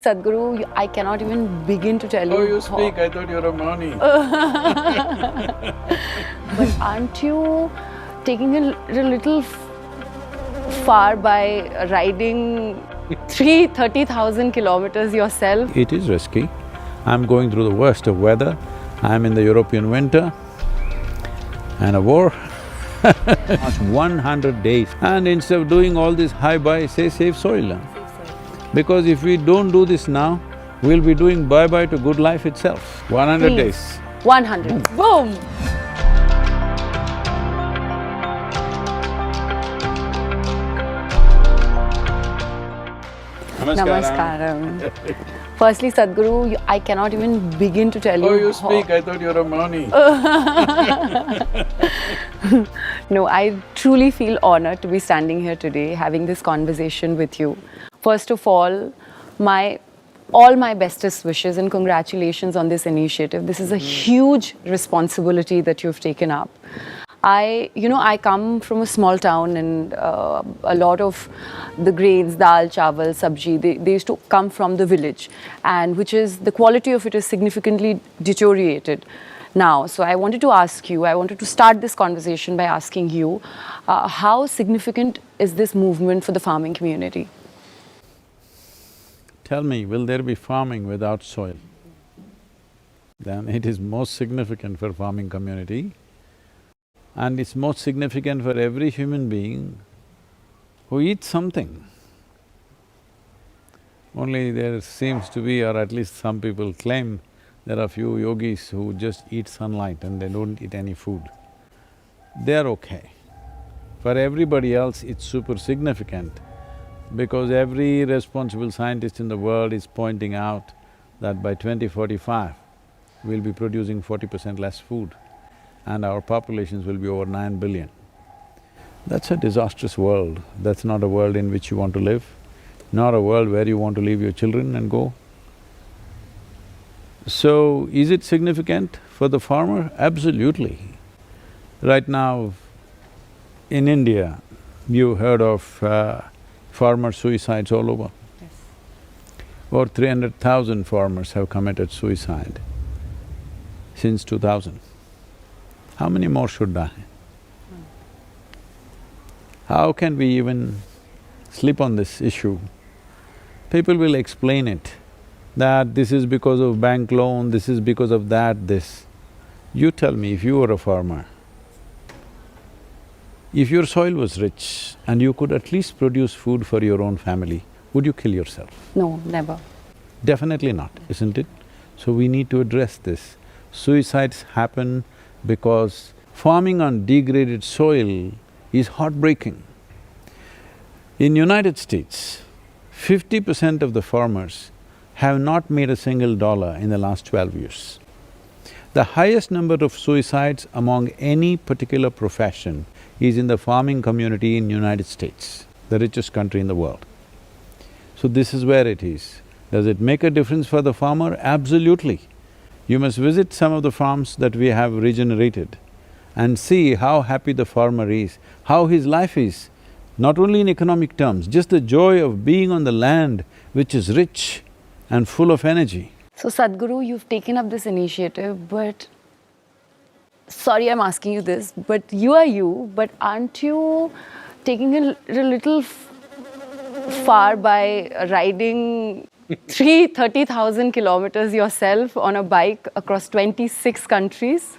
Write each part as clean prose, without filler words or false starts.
Sadhguru, I cannot even begin to tell you. Oh, you speak, I thought you were a Mouni. But aren't you taking it a little far by riding 30,000 kilometers yourself? It is risky. I'm going through the worst of weather. I'm in the European winter and a war. It's 100 days. And instead of doing all this hi-bye, say save soil. Because if we don't do this now, we'll be doing bye-bye to good life itself. 100 Please. days. 100. Boom! Namaskaram. Firstly, Sadhguru, I cannot even begin to tell you. Oh, you speak, I thought you were a Mouni. No, I truly feel honored to be standing here today, having this conversation with you. First of all my bestest wishes and congratulations on this initiative. This is a huge responsibility that you've taken up. I come from a small town, and a lot of the grains, dal, chawal, sabji, they used to come from the village, and which is, the quality of it is significantly deteriorated now. So I wanted to start this conversation by asking you, how significant is this movement for the farming community? Tell me, will there be farming without soil? Then it is most significant for farming community, and it's most significant for every human being who eats something. Only there seems to be, or at least some people claim, there are few yogis who just eat sunlight and they don't eat any food. They're okay. For everybody else, it's super significant, because every responsible scientist in the world is pointing out that by 2045, we'll be producing 40% less food and our populations will be over 9 billion. That's a disastrous world. That's not a world in which you want to live, not a world where you want to leave your children and go. So, is it significant for the farmer? Absolutely. Right now, in India, you heard of farmer suicides all over. Yes. Over 300,000 farmers have committed suicide since 2000. How many more should die? How can we even sleep on this issue? People will explain it, that this is because of bank loan, this is because of that, this. You tell me, if you were a farmer, if your soil was rich and you could at least produce food for your own family, would you kill yourself? No, never. Definitely not, isn't it? So we need to address this. Suicides happen because farming on degraded soil is heartbreaking. In United States, 50% of the farmers have not made a single dollar in the last 12 years. The highest number of suicides among any particular profession is in the farming community in United States, the richest country in the world. So this is where it is. Does it make a difference for the farmer? Absolutely. You must visit some of the farms that we have regenerated and see how happy the farmer is, how his life is, not only in economic terms, just the joy of being on the land which is rich and full of energy. So Sadhguru, you've taken up this initiative, but sorry I'm asking you this, but aren't you taking it a little far by riding 30,000 kilometers yourself on a bike across 26 countries?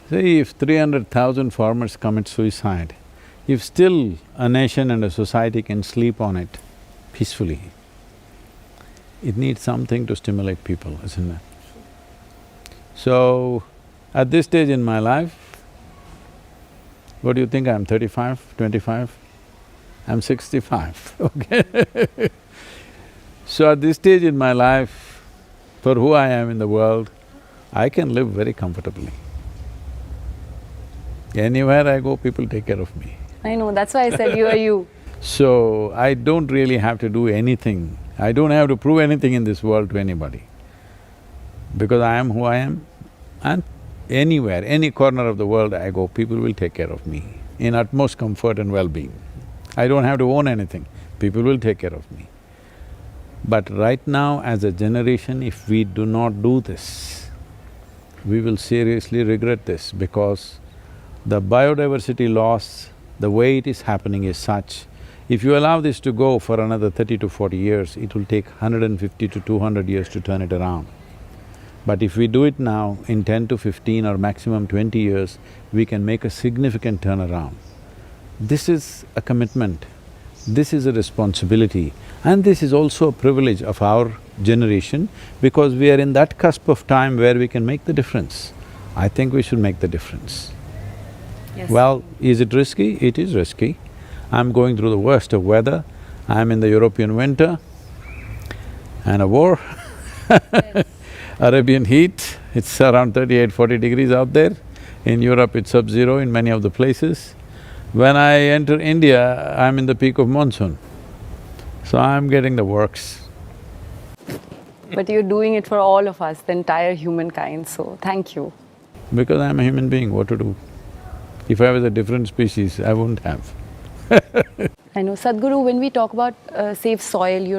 See, if 300,000 farmers commit suicide, if still a nation and a society can sleep on it peacefully, it needs something to stimulate people, isn't it? So, at this stage in my life, what do you think, I'm 35, 25? I'm 65, okay? So at this stage in my life, for who I am in the world, I can live very comfortably. Anywhere I go, people take care of me. I know, that's why I said you are you. So, I don't really have to do anything. I don't have to prove anything in this world to anybody. Because I am who I am, and anywhere, any corner of the world I go, people will take care of me in utmost comfort and well-being. I don't have to own anything, people will take care of me. But right now, as a generation, if we do not do this, we will seriously regret this, because the biodiversity loss, the way it is happening is such, if you allow this to go for another 30 to 40 years, it will take 150 to 200 years to turn it around. But if we do it now, in 10 to 15 or maximum 20 years, we can make a significant turnaround. This is a commitment, this is a responsibility, and this is also a privilege of our generation, because we are in that cusp of time where we can make the difference. I think we should make the difference. Yes. Well, is it risky? It is risky. I'm going through the worst of weather. I'm in the European winter and a war. Yes. Arabian heat, it's around 38–40 degrees out there. In Europe, it's sub-zero in many of the places. When I enter India, I'm in the peak of monsoon. So I'm getting the works. But you're doing it for all of us, the entire humankind, so thank you. Because I'm a human being, what to do? If I was a different species, I wouldn't have. I know. Sadhguru, when we talk about safe soil, you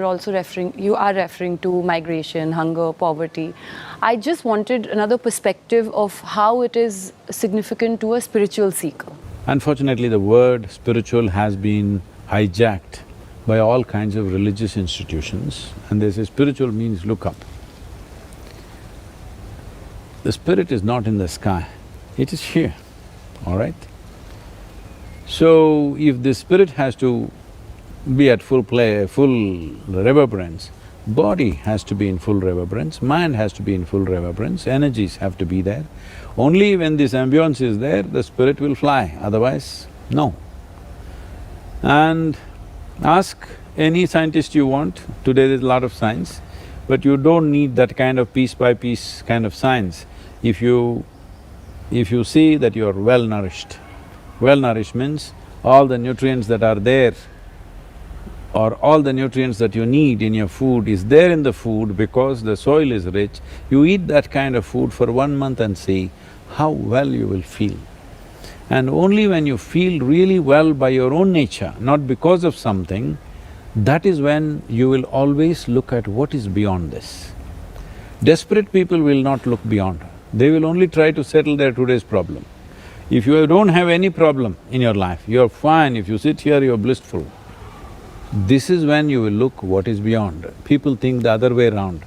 are referring to migration, hunger, poverty. I just wanted another perspective of how it is significant to a spiritual seeker. Unfortunately, the word spiritual has been hijacked by all kinds of religious institutions, and they say spiritual means look up. The spirit is not in the sky, it is here, all right? So, if the spirit has to be at full play, full reverberance, body has to be in full reverberance, mind has to be in full reverberance, energies have to be there. Only when this ambience is there, the spirit will fly, otherwise, no. And ask any scientist you want, today there's a lot of science, but you don't need that kind of piece by piece kind of science. If you see that you're well-nourished, well-nourished means all the nutrients that are there or all the nutrients that you need in your food is there in the food because the soil is rich. You eat that kind of food for 1 month and see how well you will feel. And only when you feel really well by your own nature, not because of something, that is when you will always look at what is beyond this. Desperate people will not look beyond, they will only try to settle their today's problem. If you don't have any problem in your life, you're fine, if you sit here, you're blissful. This is when you will look what is beyond. People think the other way around.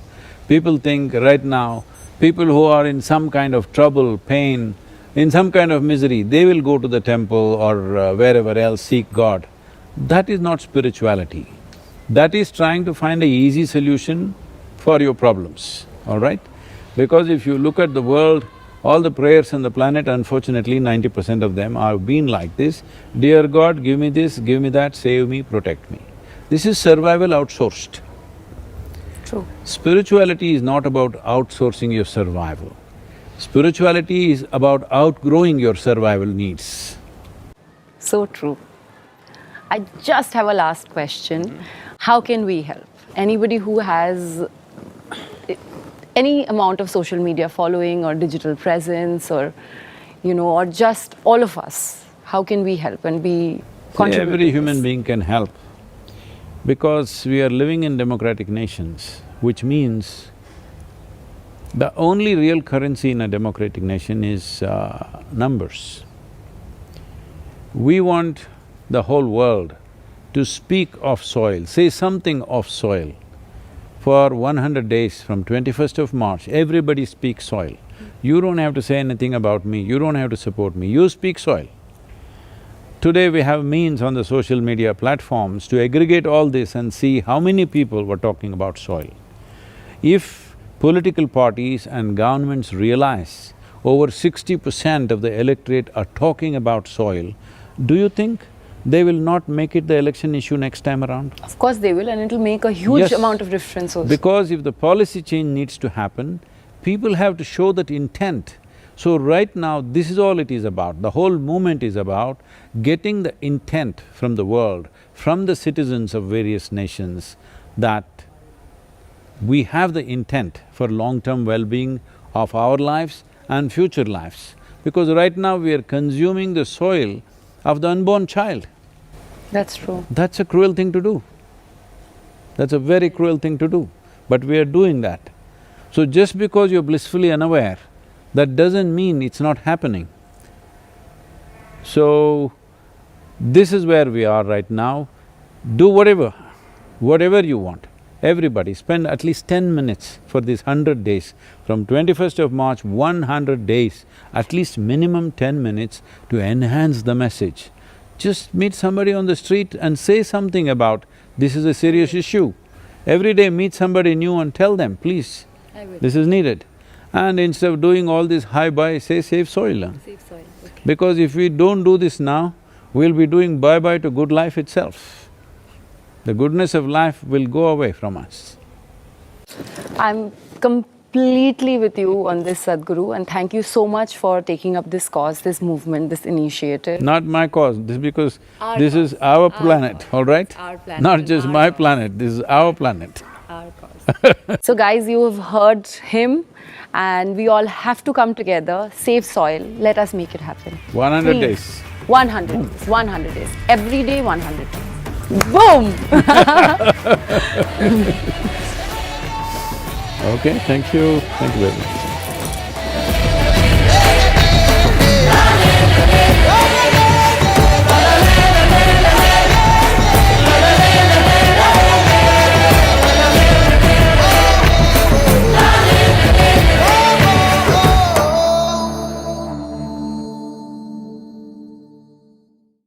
People think right now, people who are in some kind of trouble, pain, in some kind of misery, they will go to the temple or wherever else seek God. That is not spirituality. That is trying to find a easy solution for your problems, all right? Because if you look at the world, all the prayers on the planet, unfortunately 90% of them have been like this, dear God, give me this, give me that, save me, protect me. This is survival outsourced. True. Spirituality is not about outsourcing your survival. Spirituality is about outgrowing your survival needs. So true. I just have a last question. How can we help? Anybody who has any amount of social media following or digital presence or, or just all of us, how can we help and be contributing? Every human being can help, because we are living in democratic nations, which means the only real currency in a democratic nation is numbers. We want the whole world to speak of soil, say something of soil. For 100 days, from 21st of March, everybody speaks soil. You don't have to say anything about me, you don't have to support me, you speak soil. Today we have means on the social media platforms to aggregate all this and see how many people were talking about soil. If political parties and governments realize over 60% of the electorate are talking about soil, do you think they will not make it the election issue next time around? Of course they will, and it'll make a huge Yes. amount of difference also. Because if the policy change needs to happen, people have to show that intent. So right now, this is all it is about. The whole movement is about getting the intent from the world, from the citizens of various nations, that we have the intent for long-term well-being of our lives and future lives. Because right now we are consuming the soil of the unborn child. That's true. That's a cruel thing to do. That's a very cruel thing to do, but we are doing that. So just because you're blissfully unaware, that doesn't mean it's not happening. So, this is where we are right now. Do whatever you want. Everybody, spend at least 10 minutes for these 100 days. From 21st of March, 100 days, at least minimum 10 minutes to enhance the message. Just meet somebody on the street and say something about, this is a serious issue. Every day meet somebody new and tell them, please, this is needed. And instead of doing all this hi-bye, say save soil. Save soil, okay. Because if we don't do this now, we'll be doing bye-bye to good life itself. The goodness of life will go away from us. I'm completely with you on this, Sadhguru, and thank you so much for taking up this cause, this movement, this initiative. Not my cause, this because this is our planet, all right? Our planet. Not just my planet, this is our planet. Our cause. So guys, you have heard him, and we all have to come together, save soil, let us make it happen. 100 Please. days. 100 days, 100 days. Every day, 100 days. Boom! Okay, thank you very much.